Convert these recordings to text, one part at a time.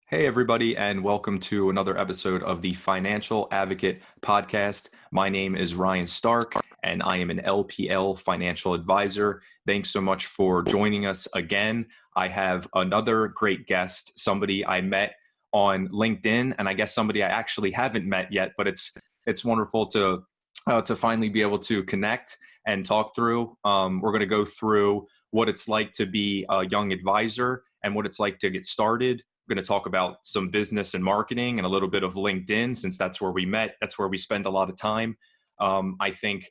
Hey, everybody, and welcome to another episode of the Financial Advocate Podcast. My name is Ryan Stark, and I am an LPL financial advisor. Thanks so much for joining us again. I have another great guest, somebody I met on LinkedIn, and I guess somebody I actually haven't met yet, but it's wonderful to finally be able to connect and talk through. We're going to go through what it's like to be a young advisor and what it's like to get started. We're going to talk about some business and marketing and a little bit of LinkedIn, since that's where we met. That's where we spend a lot of time. I think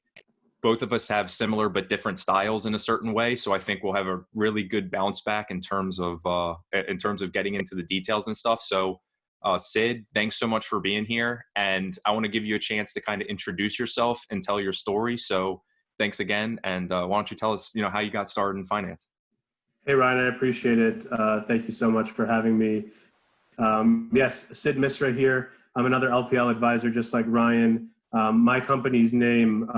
both of us have similar but different styles in a certain way. So I think we'll have a really good bounce back in terms of getting into the details and stuff. So Sid, thanks so much for being here. And I want to give you a chance to kind of introduce yourself and tell your story. So thanks again. And why don't you tell us, how you got started in finance? Hey, Ryan, I appreciate it. Thank you so much for having me. Yes, Sid Misra here. I'm another LPL advisor, just like Ryan. My company's name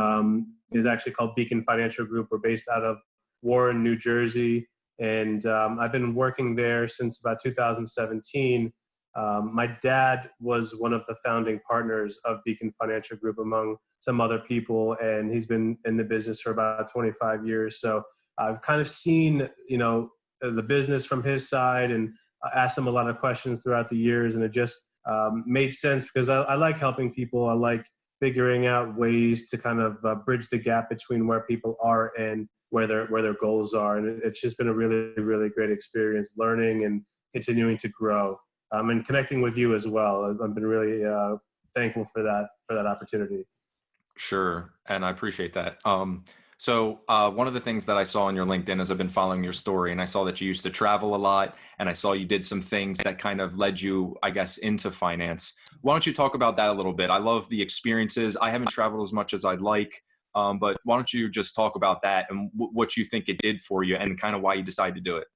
is actually called Beacon Financial Group. We're based out of Warren, New Jersey, and I've been working there since about 2017. My dad was one of the founding partners of Beacon Financial Group, among some other people, and he's been in the business for about 25 years. So I've kind of seen, the business from his side, and asked him a lot of questions throughout the years, and it just made sense because I like helping people. I like figuring out ways to kind of bridge the gap between where people are and where their goals are, and it's just been a really, really great experience learning and continuing to grow, and connecting with you as well. I've been really thankful for that opportunity. Sure. And I appreciate that. So one of the things that I saw on your LinkedIn is I've been following your story, and I saw that you used to travel a lot, and I saw you did some things that kind of led you, I guess, into finance. Why don't you talk about that a little bit? I love the experiences. I haven't traveled as much as I'd like, but why don't you just talk about that and what you think it did for you and kind of why you decided to do it?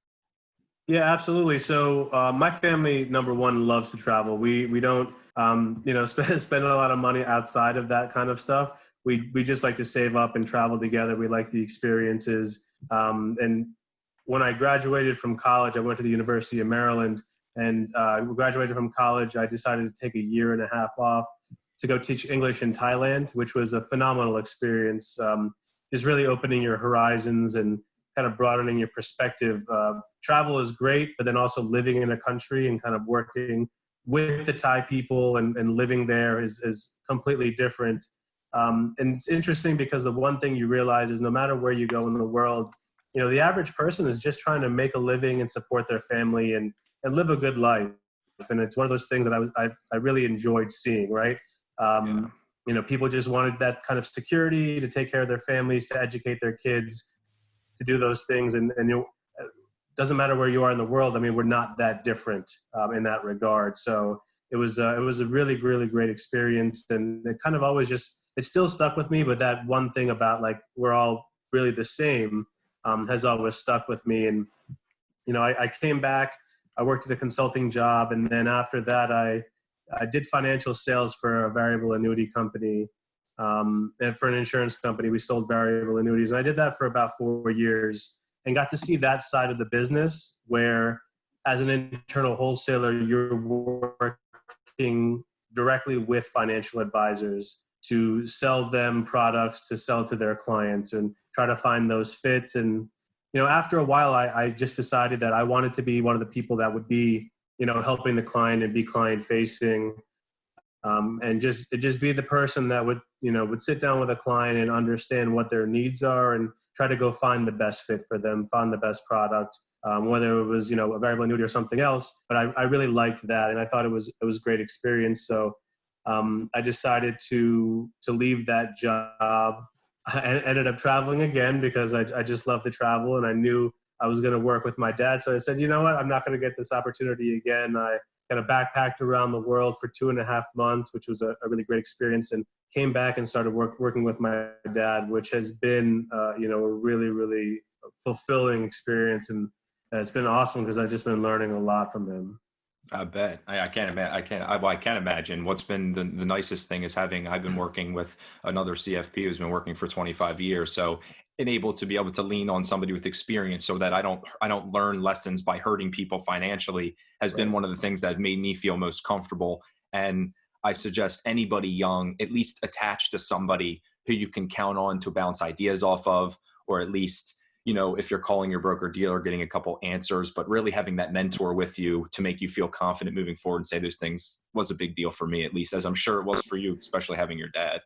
Yeah, absolutely. So my family, number one, loves to travel. We don't spend a lot of money outside of that kind of stuff. We just like to save up and travel together. We like the experiences. And when I graduated from college, I went to the University of Maryland, and graduated from college, I decided to take a year and a half off to go teach English in Thailand, which was a phenomenal experience. Just really opening your horizons and kind of broadening your perspective. Travel is great, but then also living in a country and kind of working with the Thai people and living there is completely different. And it's interesting because the one thing you realize is no matter where you go in the world, the average person is just trying to make a living and support their family and live a good life. And it's one of those things that I really enjoyed seeing, right? Yeah. People just wanted that kind of security to take care of their families, to educate their kids, to do those things. And doesn't matter where you are in the world. I mean, we're not that different in that regard. So it was a really, really great experience. And it kind of always it still stuck with me. But that one thing about like, we're all really the same has always stuck with me. And, I came back, I worked at a consulting job. And then after that, I did financial sales for a variable annuity company. And for an insurance company, we sold variable annuities. And I did that for about 4 years and got to see that side of the business where, as an internal wholesaler, you're working directly with financial advisors to sell them products to sell to their clients and try to find those fits. And, after a while, I just decided that I wanted to be one of the people that would be, helping the client and be client facing. And just be the person that would sit down with a client and understand what their needs are and try to go find the best fit for them, find the best product, whether it was, a variable annuity or something else. But I really liked that. And I thought it was a great experience. So I decided to leave that job. I ended up traveling again because I just love to travel, and I knew I was going to work with my dad. So I said, you know what, I'm not going to get this opportunity again. I kind of backpacked around the world for 2.5 months, which was a really great experience, and came back and started working with my dad, which has been, a really, really fulfilling experience. And it's been awesome because I've just been learning a lot from him. I bet. I can't imagine. Well, I can't imagine. What's been the nicest thing is I've been working with another CFP who's been working for 25 years. So enabled to be able to lean on somebody with experience so that I don't learn lessons by hurting people financially has been Right. one of the things that have made me feel most comfortable. And I suggest anybody young, at least attached to somebody who you can count on to bounce ideas off of, or at least, if you're calling your broker dealer, getting a couple answers, but really having that mentor with you to make you feel confident moving forward and say those things was a big deal for me, at least, as I'm sure it was for you, especially having your dad.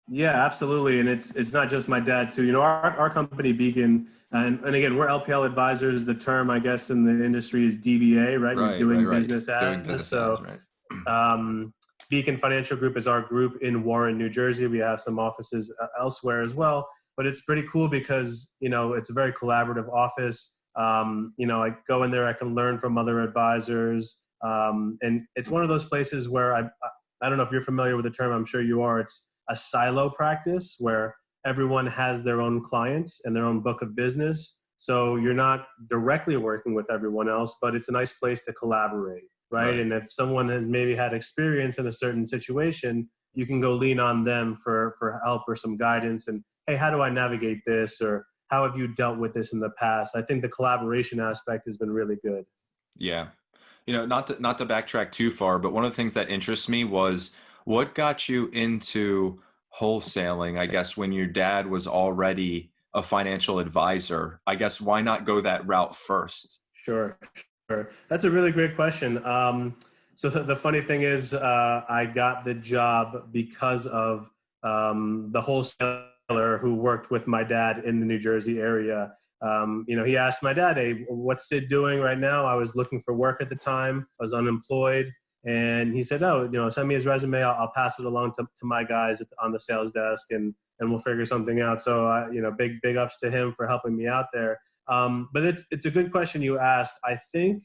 Yeah, absolutely. And it's not just my dad too. Our company Beacon, and again, we're LPL advisors. The term, I guess, in the industry is DBA, right? You're Right, right, doing right. business Doing as. business ads, So right. Beacon Financial Group is our group in Warren, New Jersey. We have some offices elsewhere as well, but it's pretty cool because, it's a very collaborative office. I go in there, I can learn from other advisors. And it's one of those places where I don't know if you're familiar with the term, I'm sure you are. It's a silo practice where everyone has their own clients and their own book of business. So you're not directly working with everyone else, but it's a nice place to collaborate, right? Right. And if someone has maybe had experience in a certain situation, you can go lean on them for help or some guidance. And hey, how do I navigate this? Or how have you dealt with this in the past? I think the collaboration aspect has been really good. Yeah. Not to backtrack too far, but one of the things that interests me was what got you into wholesaling, I guess, when your dad was already a financial advisor. I guess why not go that route first? Sure, sure. That's a really great question. So the funny thing is, I got the job because of the wholesaler who worked with my dad in the New Jersey area. He asked my dad, "Hey, what's Sid doing right now?" I was looking for work at the time. I was unemployed. And he said, "Oh, send me his resume. I'll pass it along to my guys on the sales desk, and we'll figure something out." So, big ups to him for helping me out there. But it's a good question you asked. I think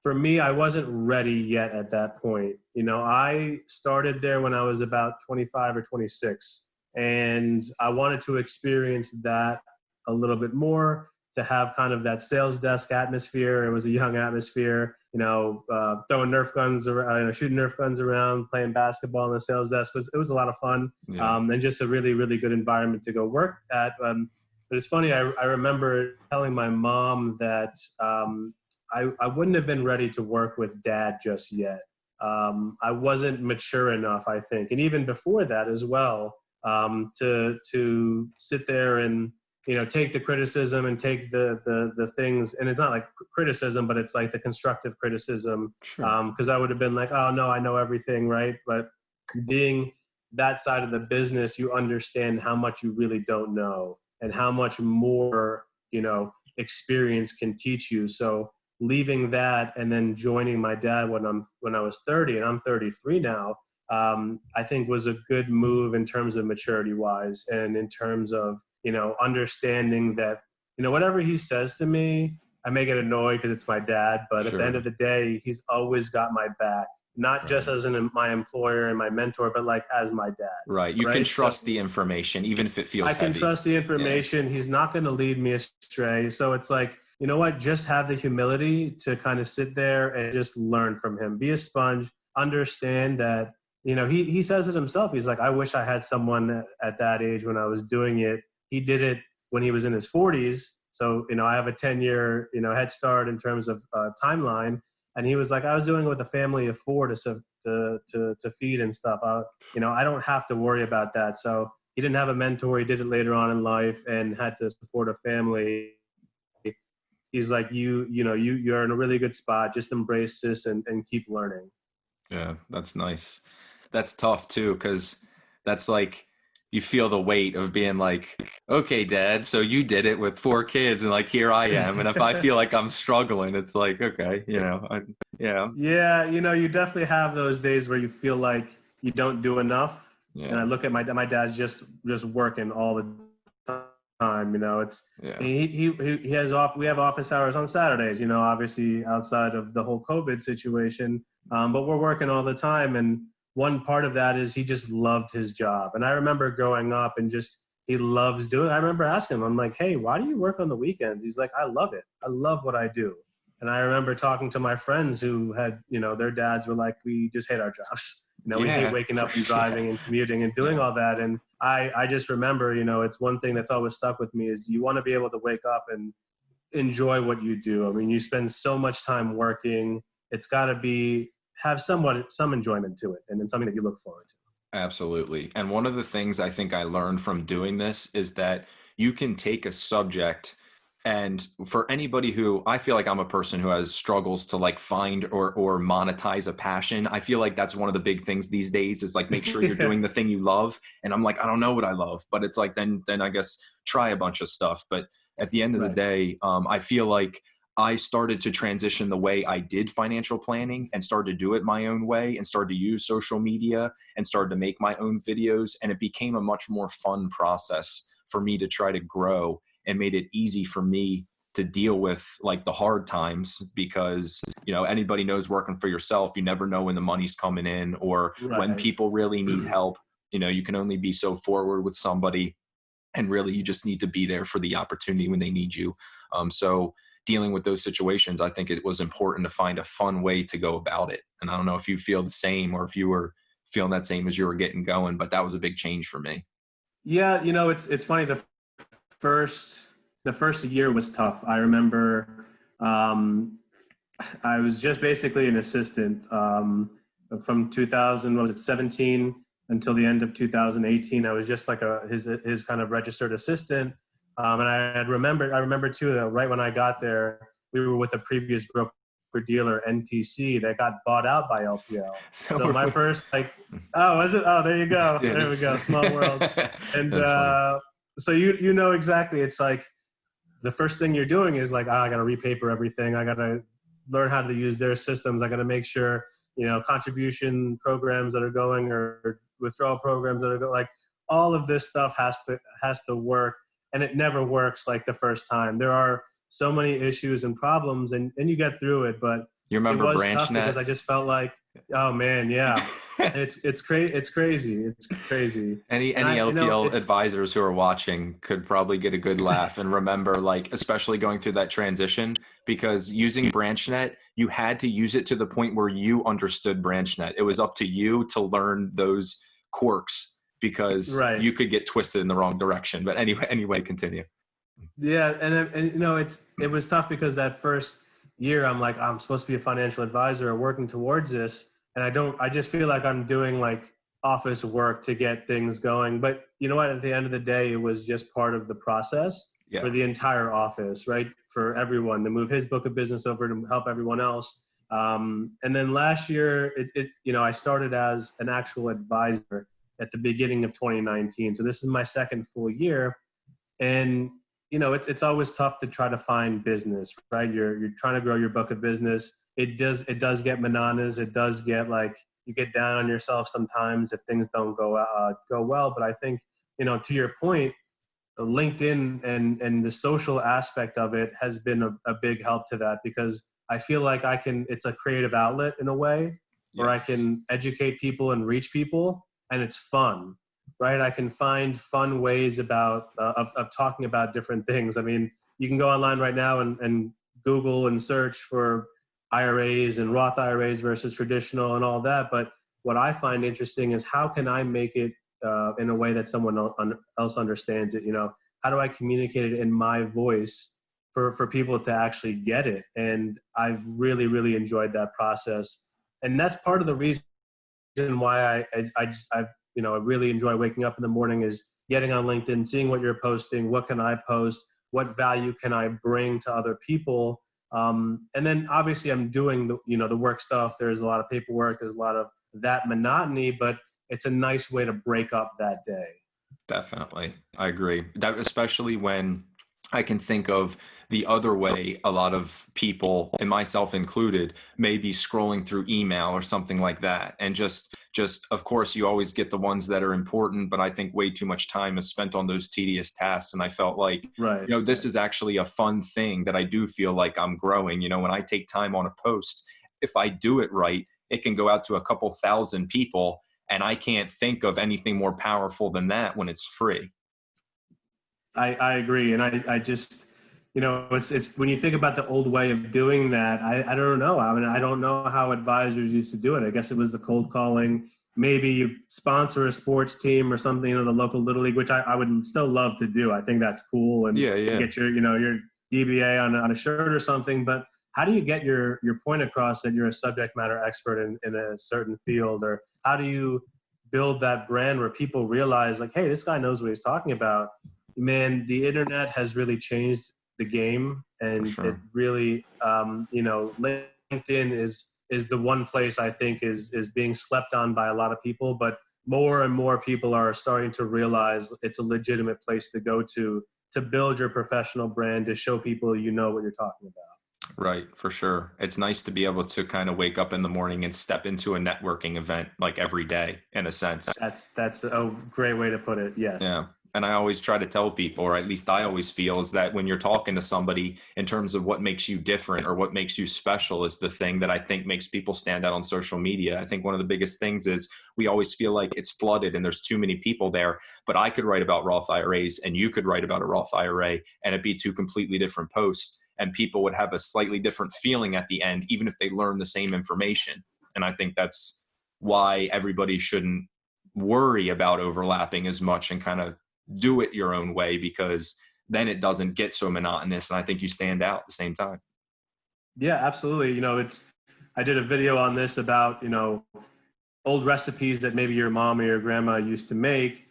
for me, I wasn't ready yet at that point. I started there when I was about 25 or 26, and I wanted to experience that a little bit more, to have kind of that sales desk atmosphere. It was a young atmosphere, throwing Nerf guns around, shooting Nerf guns around, playing basketball on the sales desk. It was a lot of fun, Yeah. and just a really, really good environment to go work at. But it's funny, I remember telling my mom that I wouldn't have been ready to work with dad just yet. I wasn't mature enough, I think. And even before that as well, to sit there and, take the criticism and take the things. And it's not like criticism, but it's like the constructive criticism. Sure. Because I would have been like, oh, no, I know everything, right? But being that side of the business, you understand how much you really don't know and how much more, experience can teach you. So leaving that and then joining my dad when I was 30, and I'm 33 now, I think was a good move in terms of maturity wise, and in terms of, understanding that, whatever he says to me, I may get annoyed because it's my dad, but at the end Sure. of the day, he's always got my back, not just Right. as my employer and my mentor, but like as my dad. Right. You can Right. So trust the information, even if it I feels can heavy. trust the Yeah. information. He's not going to lead me astray. So it's like, you know what? Just have the humility to kind of sit there and just learn from him. Be a sponge. Understand that, he says it himself. He's like, I wish I had someone at that age when I was doing it. He did it when he was in his 40s. So, I have a 10-year, head start in terms of timeline. And he was like, I was doing it with a family of four to feed and stuff. I don't have to worry about that. So he didn't have a mentor. He did it later on in life and had to support a family. He's like, you're in a really good spot. Just embrace this and keep learning. Yeah. That's nice. That's tough too, because that's like you feel the weight of being like, okay, dad, so you did it with four kids, and like here I am. And if I feel like I'm struggling, it's like, okay, yeah, Yeah, you definitely have those days where you feel like you don't do enough. And yeah, I look at my dad's just working all the time. It's yeah. he has off. We have office hours on Saturdays. Obviously outside of the whole COVID situation, but we're working all the time. And one part of that is he just loved his job. And I remember growing up and just he loves doing. I remember asking him, I'm like, hey, why do you work on the weekends? He's like, I love it. I love what I do. And I remember talking to my friends who had, their dads were like, we just hate our jobs. We hate Yeah, waking up and yeah, driving and commuting and doing yeah. all that. And I just remember, it's one thing that's always stuck with me is you want to be able to wake up and enjoy what you do. I mean, you spend so much time working. It's got to have some enjoyment to it, and then something that you look forward to. Absolutely. And one of the things I think I learned from doing this is that you can take a subject, and for anybody who, I feel like I'm a person who has struggles to like find or monetize a passion. I feel like that's one of the big things these days is like make sure you're Yeah. doing the thing you love. And I'm like, I don't know what I love, but it's like then I guess try a bunch of stuff. But at the end of the Right. day, I feel like I started to transition the way I did financial planning and started to do it my own way and started to use social media and started to make my own videos. And it became a much more fun process for me to try to grow and made it easy for me to deal with like the hard times because, anybody knows working for yourself, you never know when the money's coming in or when Right. people really need help. You can only be so forward with somebody and really you just need to be there for the opportunity when they need you. So dealing with those situations, I think it was important to find a fun way to go about it. And I don't know if you feel the same or if you were feeling that same as you were getting going, but that was a big change for me. Yeah, it's funny. First the first year was tough. I remember I was just basically an assistant from 2000, what was it, 17 until the end of 2018. I was just like his kind of registered assistant. And I remember too that right when I got there, we were with a previous broker dealer, NPC, that got bought out by LPL. So my first oh, was it? Oh, there you go. There we Yes. go. Small world. And That's funny. so you know exactly. It's like the first thing you're doing is like, I got to repaper everything. I got to learn how to use their systems. I got to make sure, contribution programs that are going or withdrawal programs that are going, like all of this stuff has to work, and it never works like the first time. There are so many issues and problems, and you get through it, but You it remember was tough because BranchNet? I just felt like, oh man, yeah, it's crazy, Any and any LPL it's advisors who are watching could probably get a good laugh and remember, like, especially going through that transition, because using BranchNet, you had to use it to the point where you understood BranchNet. It was up to you to learn those quirks because right. you could get twisted in the wrong direction. But anyway, continue. Yeah, and it was tough because that first year I'm like, I'm supposed to be a financial advisor or working towards this, and I just feel like I'm doing like office work to get things going. But you know what? At the end of the day, it was just part of the process for Yeah. the entire office, right? For everyone to move his book of business over to help everyone else. And then last year, I started as an actual advisor at the beginning of 2019. So this is my second full year, and it's always tough to try to find business, right? You're trying to grow your book of business. It does get bananas. It does get like you get down on yourself sometimes if things don't go well. But I think, to your point, LinkedIn and the social aspect of it has been a big help to that, because I feel like it's a creative outlet in a way where I Yes. can educate people and reach people, and it's fun, right? I can find fun ways of talking about different things. I mean, you can go online right now and Google and search for IRAs and Roth IRAs versus traditional and all that. But what I find interesting is how can I make it in a way that someone else understands it? How do I communicate it in my voice for people to actually get it? And I've really, really enjoyed that process. And that's part of the reason why I really enjoy waking up in the morning is getting on LinkedIn, seeing what you're posting, what can I post, what value can I bring to other people. And then obviously I'm doing the work stuff. There's a lot of paperwork. There's a lot of that monotony, but it's a nice way to break up that day. Definitely. I agree. That especially when I can think of the other way a lot of people, and myself included, may be scrolling through email or something like that. And just of course you always get the ones that are important, but I think way too much time is spent on those tedious tasks. And I felt like, Right. this is actually a fun thing that I do feel like I'm growing. When I take time on a post, if I do it right, it can go out to a couple thousand people. And I can't think of anything more powerful than that when it's free. I agree. And I just, it's when you think about the old way of doing that, I don't know. I mean, I don't know how advisors used to do it. I guess it was the cold calling. Maybe you sponsor a sports team or something, the local little league, which I would still love to do. I think that's cool, and Yeah, yeah. get your DBA on a shirt or something. But how do you get your point across that you're a subject matter expert in a certain field, or how do you build that brand where people realize, like, hey, this guy knows what he's talking about? Man, the internet has really changed the game, For and it sure. really, LinkedIn is the one place I think is being slept on by a lot of people, but more and more people are starting to realize it's a legitimate place to go to build your professional brand, to show people what you're talking about. Right, for sure. It's nice to be able to kind of wake up in the morning and step into a networking event like every day, in a sense. That's a great way to put it. Yes. Yeah. And I always try to tell people, or at least I always feel, is that when you're talking to somebody in terms of what makes you different or what makes you special is the thing that I think makes people stand out on social media. I think one of the biggest things is we always feel like it's flooded and there's too many people there. But I could write about Roth IRAs and you could write about a Roth IRA and it'd be two completely different posts. And people would have a slightly different feeling at the end, even if they learn the same information. And I think that's why everybody shouldn't worry about overlapping as much and kind of do it your own way, because then it doesn't get so monotonous. And I think you stand out at the same time. Yeah, absolutely. I did a video on this about, old recipes that maybe your mom or your grandma used to make,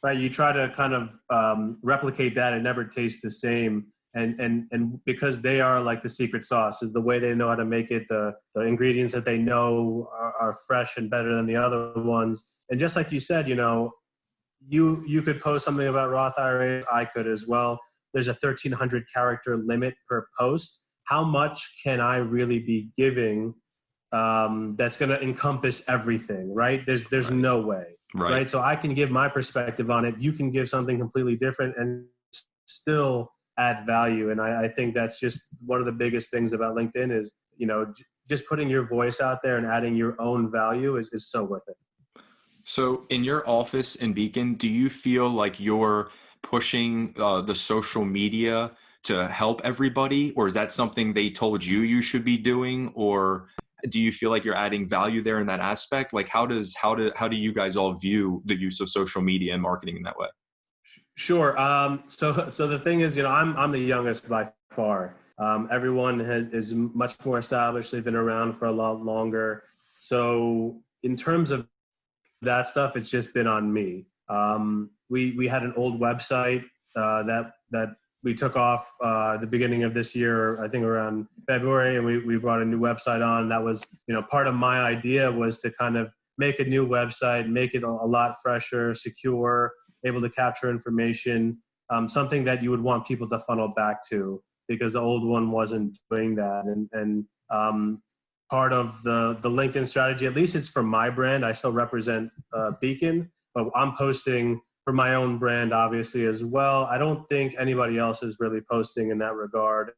right? You try to kind of replicate that. It never tastes the same. And because they are like the secret sauce, is the way they know how to make it, the ingredients that they know are fresh and better than the other ones. And just like you said, you could post something about Roth IRAs. I could as well. There's a 1,300 character limit per post. How much can I really be giving that's going to encompass everything, right? There's Right. no way, Right. right? So I can give my perspective on it. You can give something completely different and still add value. And I think that's just one of the biggest things about LinkedIn is, just putting your voice out there and adding your own value is so worth it. So in your office in Beacon, do you feel like you're pushing the social media to help everybody, or is that something they told you you should be doing, or do you feel like you're adding value there in that aspect? Like how do you guys all view the use of social media and marketing in that way? Sure. So the thing is, I'm the youngest by far. Everyone is much more established. They've been around for a lot longer. So in terms of that stuff, it's just been on me. We had an old website that we took off the beginning of this year, I think around February, and we brought a new website on. That was, part of my idea was to kind of make a new website, make it a lot fresher, secure, able to capture information, something that you would want people to funnel back to, because the old one wasn't doing that. And part of the LinkedIn strategy, at least it's for my brand. I still represent Beacon, but I'm posting for my own brand, obviously, as well. I don't think anybody else is really posting in that regard.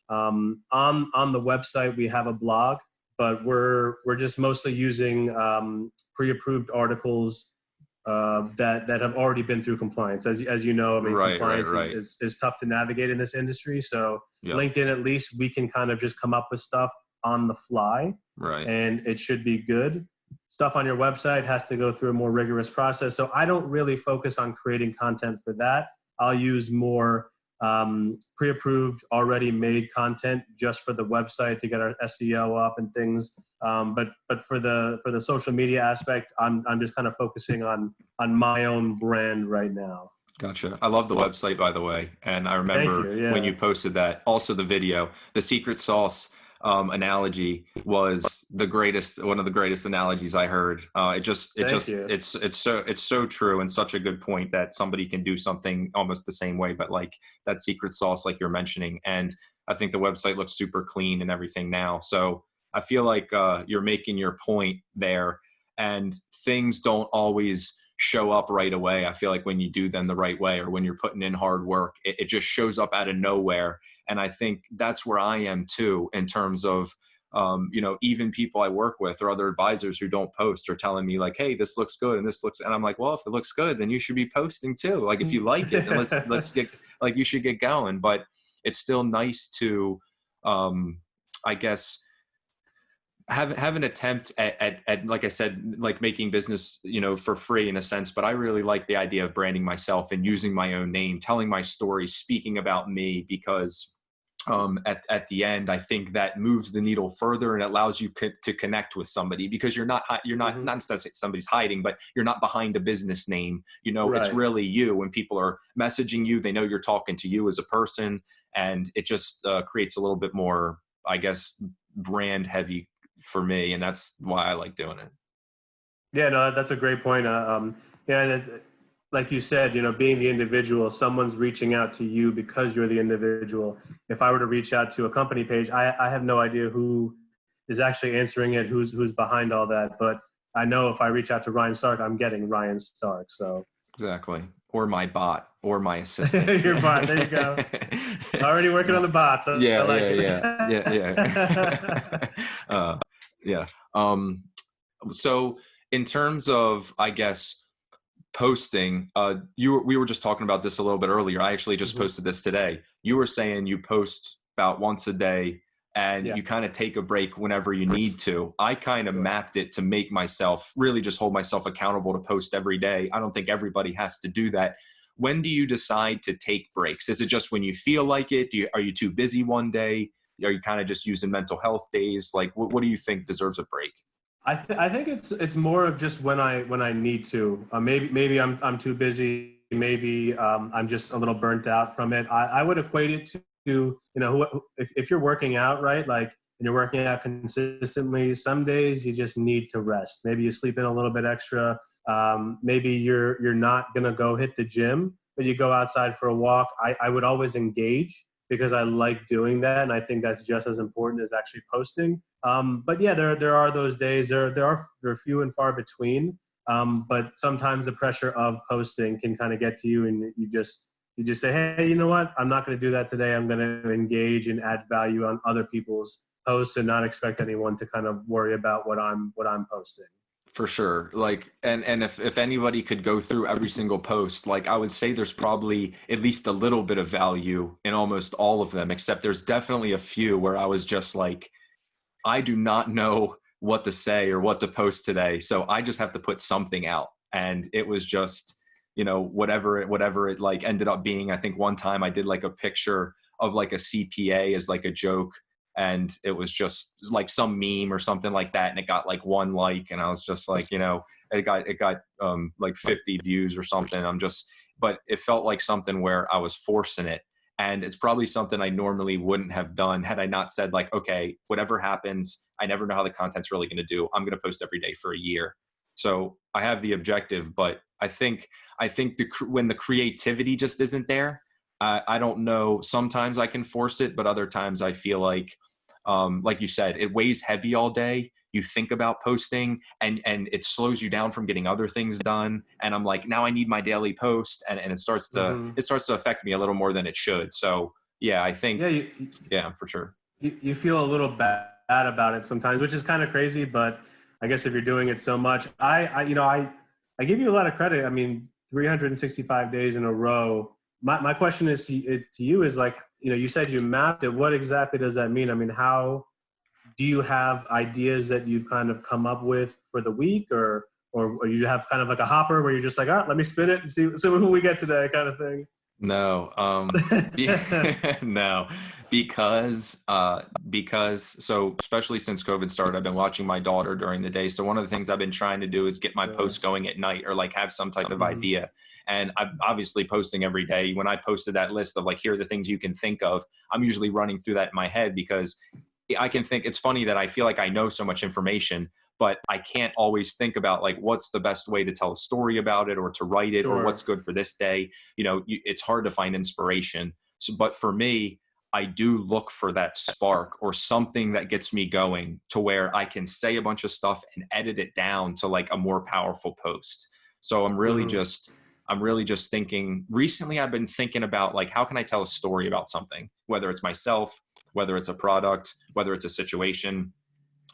On the website, we have a blog, but we're just mostly using pre-approved articles that have already been through compliance. As you know, I mean, Right, compliance right. is tough to navigate in this industry. So Yeah. LinkedIn, at least we can kind of just come up with stuff on the fly, Right. and it should be good. Stuff on your website has to go through a more rigorous process. So I don't really focus on creating content for that. I'll use more pre-approved, already made content just for the website to get our SEO up and things. But for the social media aspect, I'm just kind of focusing on my own brand right now. Gotcha. I love the website, by the way. And I Thank remember you. Yeah. when you posted that, also the video, the secret sauce analogy was one of the greatest analogies I heard. Thank you. It's so true, and such a good point that somebody can do something almost the same way, but like that secret sauce, like you're mentioning. And I think the website looks super clean and everything now. So I feel like you're making your point there, and things don't always show up right away. I feel like when you do them the right way, or when you're putting in hard work, it just shows up out of nowhere. And I think that's where I am too, in terms of, even people I work with or other advisors who don't post are telling me like, hey, this looks good. And I'm like, well, if it looks good, then you should be posting too. Like if you like it, then let's get, like, you should get going. But it's still nice to, I guess, have an attempt at, like I said, like making business, for free in a sense. But I really like the idea of branding myself and using my own name, telling my story, speaking about me, because at the end, I think that moves the needle further and allows you to connect with somebody, because you're not Mm-hmm. not necessarily somebody's hiding, but you're not behind a business name. It's Right. really you. When people are messaging you, they know you're talking to you as a person, and it just creates a little bit more, I guess, brand heavy for me, and that's why I like doing it. Yeah, no, that's a great point. Yeah, like you said, being the individual, someone's reaching out to you because you're the individual. If I were to reach out to a company page, I have no idea who is actually answering it, who's behind all that. But I know if I reach out to Ryan Stark, I'm getting Ryan Stark. So Exactly. Or my bot or my assistant. your bot, there you go. Already working on the bots. I Yeah, like yeah, it. yeah, yeah, yeah. Yeah. So in terms of, I guess, posting, we were just talking about this a little bit earlier. I actually just Mhm. posted this today. You were saying you post about once a day and Yeah, you kind of take a break whenever you need to. I kind of sure. mapped it to make myself really just hold myself accountable to post every day. I don't think everybody has to do that. When do you decide to take breaks? Is it just when you feel like it? Are you too busy one day? Are you kind of just using mental health days? Like, what do you think deserves a break? I think it's more of just when I need to. Maybe I'm too busy. Maybe I'm just a little burnt out from it. I would equate it to if you're working out, right, like, and you're working out consistently. Some days you just need to rest. Maybe you sleep in a little bit extra. Maybe you're not gonna go hit the gym, but you go outside for a walk. I would always engage because I like doing that, and I think that's just as important as actually posting. But yeah, there are those days. They're few and far between. But sometimes the pressure of posting can kind of get to you, and you just say, hey, you know what? I'm not going to do that today. I'm going to engage and add value on other people's posts and not expect anyone to kind of worry about what I'm posting. For sure. Like, and if anybody could go through every single post, like, I would say there's probably at least a little bit of value in almost all of them, except there's definitely a few where I was just like, I do not know what to say or what to post today. So I just have to put something out. And it was just, whatever it like ended up being. I think one time I did like a picture of like a CPA as like a joke. And it was just like some meme or something like that. And it got like one like, and I was just like, it got like 50 views or something. But it felt like something where I was forcing it. And it's probably something I normally wouldn't have done had I not said, like, okay, whatever happens, I never know how the content's really going to do. I'm going to post every day for a year. So I have the objective, but I think when the creativity just isn't there, I don't know. Sometimes I can force it, but other times I feel like you said, it weighs heavy all day. You think about posting, and it slows you down from getting other things done. And I'm like, now I need my daily post, and it starts to Mm-hmm. affect me a little more than it should. So yeah, I think, Yeah, yeah, for sure. you feel a little bad about it sometimes, which is kind of crazy. But I guess if you're doing it so much, I give you a lot of credit. I mean, 365 days in a row. My question is to you is like, you said you mapped it. What exactly does that mean? I mean, how do you have ideas that you kind of come up with for the week, or you have kind of like a hopper where you're just like, oh, let me spin it and see who we get today, kind of thing. No, no, because so especially since COVID started, I've been watching my daughter during the day. So one of the things I've been trying to do is get my Yeah. posts going at night, or like have some type of Mhm. idea. And I'm obviously posting every day. When I posted that list of like, here are the things you can think of, I'm usually running through that in my head, because I can think. It's funny that I feel like I know so much information, but I can't always think about like what's the best way to tell a story about it, or to write it, or Sure. what's good for this day. It's hard to find inspiration. So, but for me, I do look for that spark or something that gets me going to where I can say a bunch of stuff and edit it down to like a more powerful post. So Mhm. I'm really just thinking. Recently I've been thinking about like, how can I tell a story about something, whether it's myself, whether it's a product, whether it's a situation.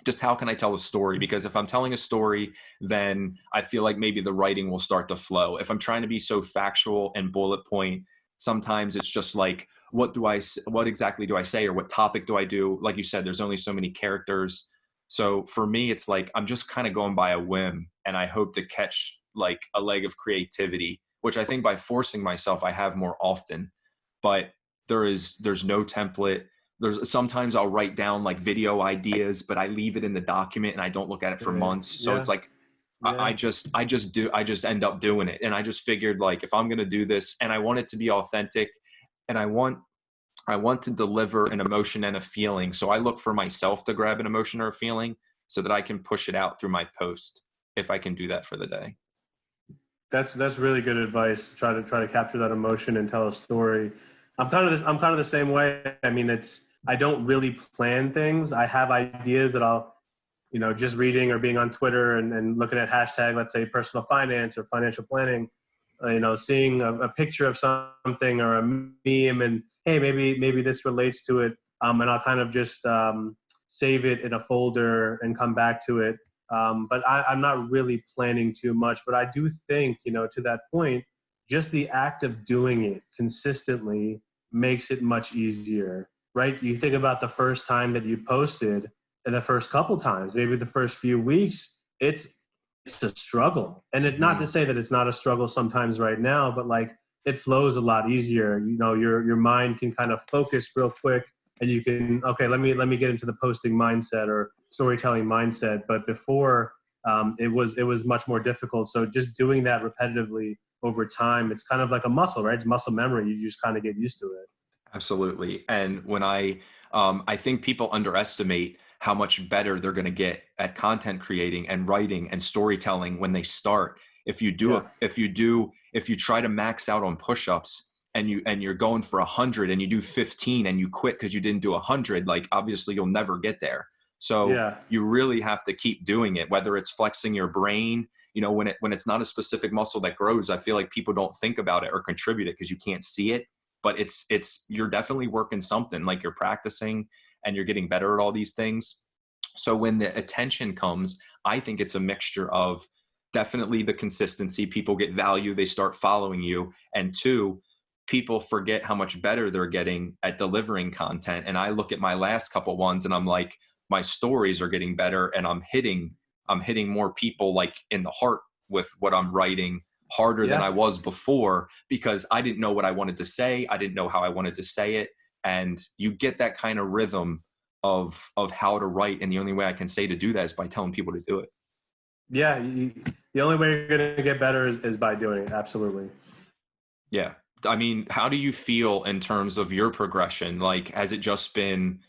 Just how can I tell a story? Because if I'm telling a story, then I feel like maybe the writing will start to flow. If I'm trying to be so factual and bullet point, Sometimes it's just like, what exactly do I say, or what topic do I do? Like you said, there's only so many characters. So for me, it's like I'm just kind of going by a whim, and I hope to catch like a leg of creativity, which I think by forcing myself, I have more often. But there's no template. There's sometimes I'll write down like video ideas, but I leave it in the document and I don't look at it for months. So Yeah. it's like Yeah. I just end up doing it. And I just figured, like, if I'm going to do this and I want it to be authentic, and I want to deliver an emotion and a feeling. So I look for myself to grab an emotion or a feeling so that I can push it out through my post, if I can do that for the day. That's really good advice. Try to capture that emotion and tell a story. I'm kind of the same way. I mean, I don't really plan things. I have ideas that I'll, just reading or being on Twitter and looking at hashtag, let's say personal finance or financial planning, seeing a picture of something or a meme, and hey, maybe this relates to it. And I'll kind of just save it in a folder and come back to it. But I'm not really planning too much. But I do think, to that point, just the act of doing it consistently makes it much easier, right? You think about the first time that you posted, and the first couple times, maybe the first few weeks, it's a struggle. And not to say that it's not a struggle sometimes right now, but like it flows a lot easier. Your mind can kind of focus real quick, and you can, okay, let me get into the posting mindset or storytelling mindset. But before, it was much more difficult. So just doing that repetitively over time, it's kind of like a muscle, right? It's muscle memory. You just kind of get used to it. Absolutely. And when I think people underestimate how much better they're going to get at content creating and writing and storytelling when they start. Yeah. If you try to max out on push-ups, and you're going for 100 and you do 15 and you quit because you didn't do 100, like obviously you'll never get there. So Yeah. you really have to keep doing it, whether it's flexing your brain, when it's not a specific muscle that grows. I feel like people don't think about it or contribute it because you can't see it, but you're definitely working something, like you're practicing and you're getting better at all these things. So when the attention comes, I think it's a mixture of definitely the consistency. People get value, they start following you. And two, people forget how much better they're getting at delivering content. And I look at my last couple ones and I'm like, my stories are getting better, and I'm hitting more people like in the heart with what I'm writing, harder than Yeah. I was before, because I didn't know what I wanted to say. I didn't know how I wanted to say it. And you get that kind of rhythm of how to write. And the only way I can say to do that is by telling people to do it. Yeah. The only way you're going to get better is by doing it. Absolutely. Yeah. I mean, how do you feel in terms of your progression? Like, has it just been,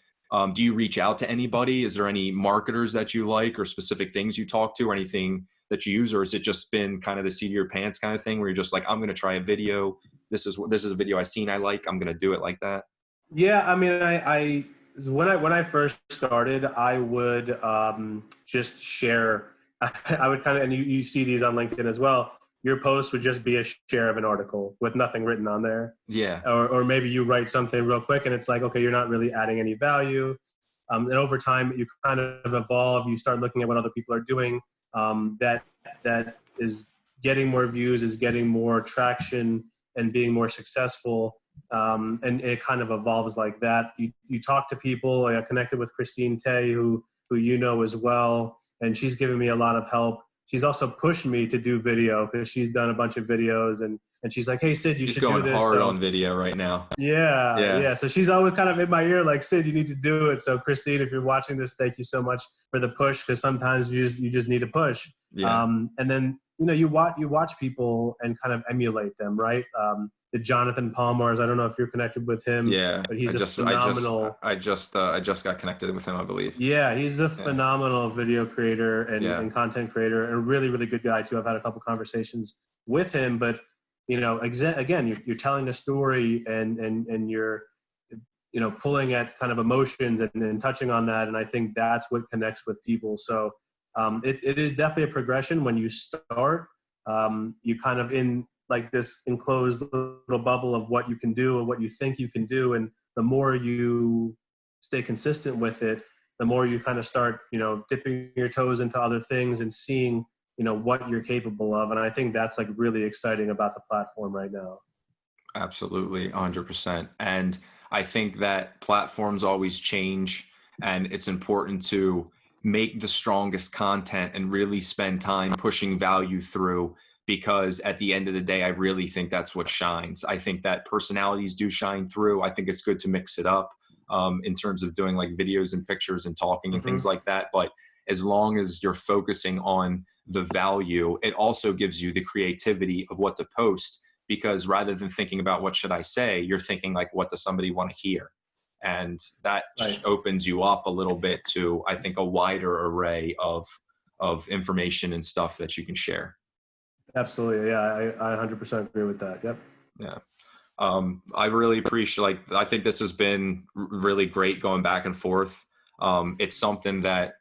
do you reach out to anybody? Is there any marketers that you like or specific things you talk to or anything that you use? Or has it just been kind of the seat of your pants kind of thing where you're just like, I'm going to try a video. This is a video I've seen I like. I'm going to do it like that. Yeah. I mean, when I first started, I would just share. I would kind of, and you see these on LinkedIn as well. Your post would just be a share of an article with nothing written on there. Yeah. Or maybe you write something real quick and it's like, okay, you're not really adding any value. And over time, you kind of evolve. You start looking at what other people are doing. That is getting more views, is getting more traction, and being more successful. And it kind of evolves like that. You talk to people. I connected with Christine Tay, who you know as well, and she's given me a lot of help. She's also pushed me to do video because she's done a bunch of videos, and she's like, hey, Sid, you She's should do going this. hard So on video right now. yeah, Yeah. yeah. So she's always kind of in my ear, like, Sid, you need to do it. So Christine, if you're watching this, thank you so much for the push, because sometimes you just need a push. Yeah. And then you watch people and kind of emulate them, right? The Jonathan Palmers. I don't know if you're connected with him, Yeah. but he's a phenomenal. I just got connected with him, I believe. Yeah, he's a Yeah. phenomenal video creator Yeah. and content creator, and a really, really good guy too. I've had a couple conversations with him, but again, you're telling a story and you're pulling at kind of emotions and touching on that, and I think that's what connects with people. So it is definitely a progression. When you start, you kind of in like this enclosed little bubble of what you can do and what you think you can do, and the more you stay consistent with it, the more you kind of start dipping your toes into other things and seeing what you're capable of. And I think that's like really exciting about the platform right now. Absolutely, 100%. And I think that platforms always change, and it's important to make the strongest content and really spend time pushing value through, because at the end of the day, I really think that's what shines. I think that personalities do shine through. I think it's good to mix it up in terms of doing like videos and pictures and talking and things Hmm. like that. But as long as you're focusing on the value, it also gives you the creativity of what to post, because rather than thinking about what should I say, you're thinking like, what does somebody want to hear? And that Right. opens you up a little bit to, I think, a wider array of information and stuff that you can share. Absolutely. Yeah, I 100% agree with that. Yep. Yeah. I really appreciate, like, I think this has been really great going back and forth. It's something that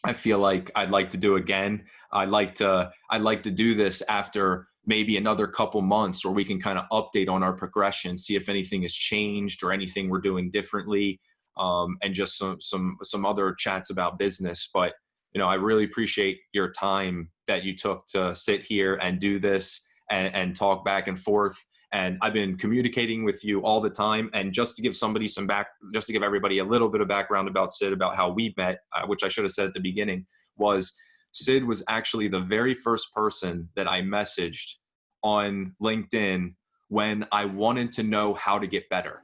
I feel like I'd like to do again. I'd like to do this after maybe another couple months where we can kind of update on our progression, see if anything has changed or anything we're doing differently, and just some other chats about business. But I really appreciate your time that you took to sit here and do this and talk back and forth. And I've been communicating with you all the time. And just to give just to give everybody a little bit of background about Sid, about how we met, which I should have said at the beginning, was Sid was actually the very first person that I messaged on LinkedIn when I wanted to know how to get better.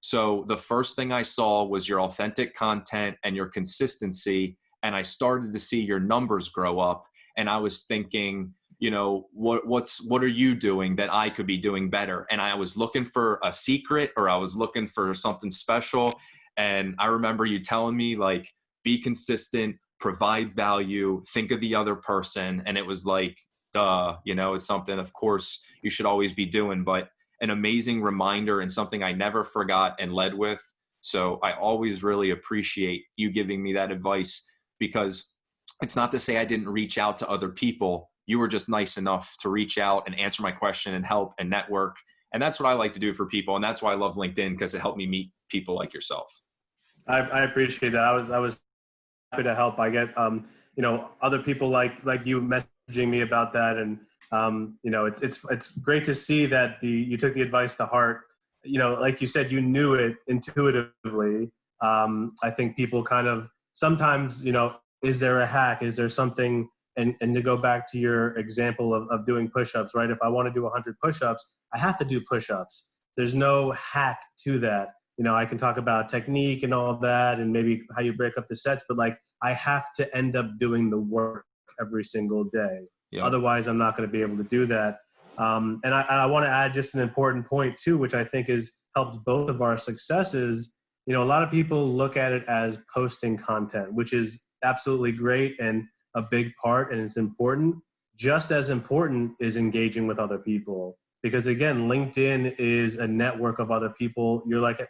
So the first thing I saw was your authentic content and your consistency. And I started to see your numbers grow up. And I was thinking, what are you doing that I could be doing better? And I was looking for a secret, or I was looking for something special. And I remember you telling me, like, be consistent, provide value, think of the other person. And it was like, duh, it's something, of course, you should always be doing. But an amazing reminder and something I never forgot and led with. So I always really appreciate you giving me that advice, because it's not to say I didn't reach out to other people. You were just nice enough to reach out and answer my question and help and network. And that's what I like to do for people. And that's why I love LinkedIn, because it helped me meet people like yourself. I appreciate that. I was happy to help. I get other people like you messaging me about that, and it's great to see that you took the advice to heart. Like you said, you knew it intuitively. I think people kind of sometimes, is there a hack? Is there something? And to go back to your example of doing push-ups, right? If I want to do 100 push-ups, I have to do push-ups. There's no hack to that. I can talk about technique and all that, and maybe how you break up the sets, but like I have to end up doing the work every single day. Yep. Otherwise, I'm not going to be able to do that. And I want to add just an important point too, which I think helps both of our successes. A lot of people look at it as posting content, which is absolutely great and a big part, and it's important. Just as important is engaging with other people, because again, LinkedIn is a network of other people. You're at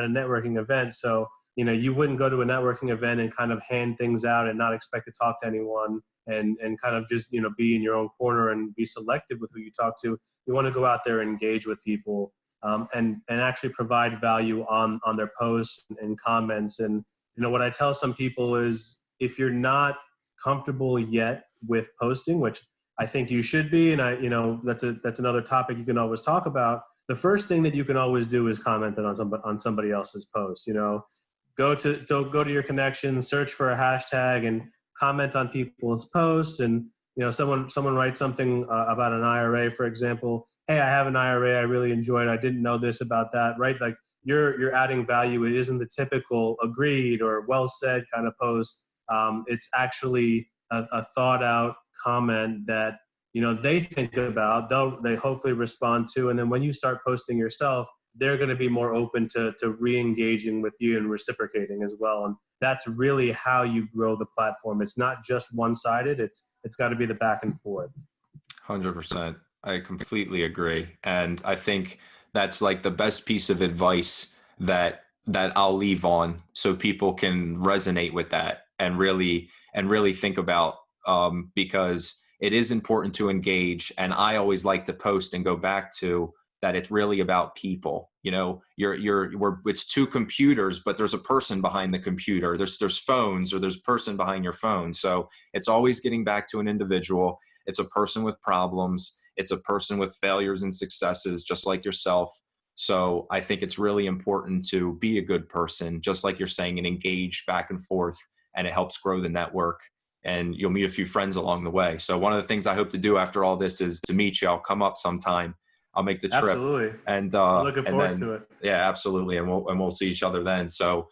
a networking event, so you wouldn't go to a networking event and kind of hand things out and not expect to talk to anyone, and kind of just be in your own corner and be selective with who you talk to. You want to go out there and engage with people, and actually provide value on their posts and comments. And what I tell some people is, if you're not comfortable yet with posting, which I think you should be, and that's another topic you can always talk about. The first thing that you can always do is comment on somebody else's post. Go to your connections, search for a hashtag, and comment on people's posts. And someone writes something about an IRA, for example. Hey, I have an IRA. I really enjoyed it. I didn't know this about that. Right? Like you're adding value. It isn't the typical agreed or well said kind of post. It's actually a thought out comment that they think about. They hopefully respond to, and then when you start posting yourself, they're going to be more open to re-engaging with you and reciprocating as well. And that's really how you grow the platform. It's not just one-sided. It's got to be the back and forth. 100%. I completely agree. And I think that's like the best piece of advice that I'll leave on, so people can resonate with that and really think about, because it is important to engage. And I always like to post and go back to that. It's really about people. It's two computers, but there's a person behind the computer. There's phones, or there's a person behind your phone. So it's always getting back to an individual. It's a person with problems. It's a person with failures and successes, just like yourself. So I think it's really important to be a good person, just like you're saying, and engage back and forth, and it helps grow the network. And you'll meet a few friends along the way. So one of the things I hope to do after all this is to meet you. I'll come up sometime. I'll make the trip, Absolutely. and I'm looking and forward then to it. yeah, absolutely, and we'll see each other then. So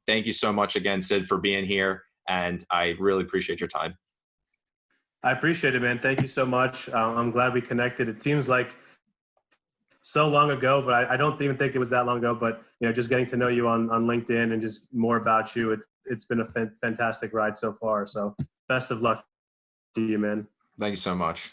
thank you so much again, Sid, for being here, and I really appreciate your time. I appreciate it, man. Thank you so much. I'm glad we connected. It seems like so long ago, but I don't even think it was that long ago. But just getting to know you on LinkedIn and just more about you, it's been a fantastic ride so far. So best of luck to you, man. Thank you so much.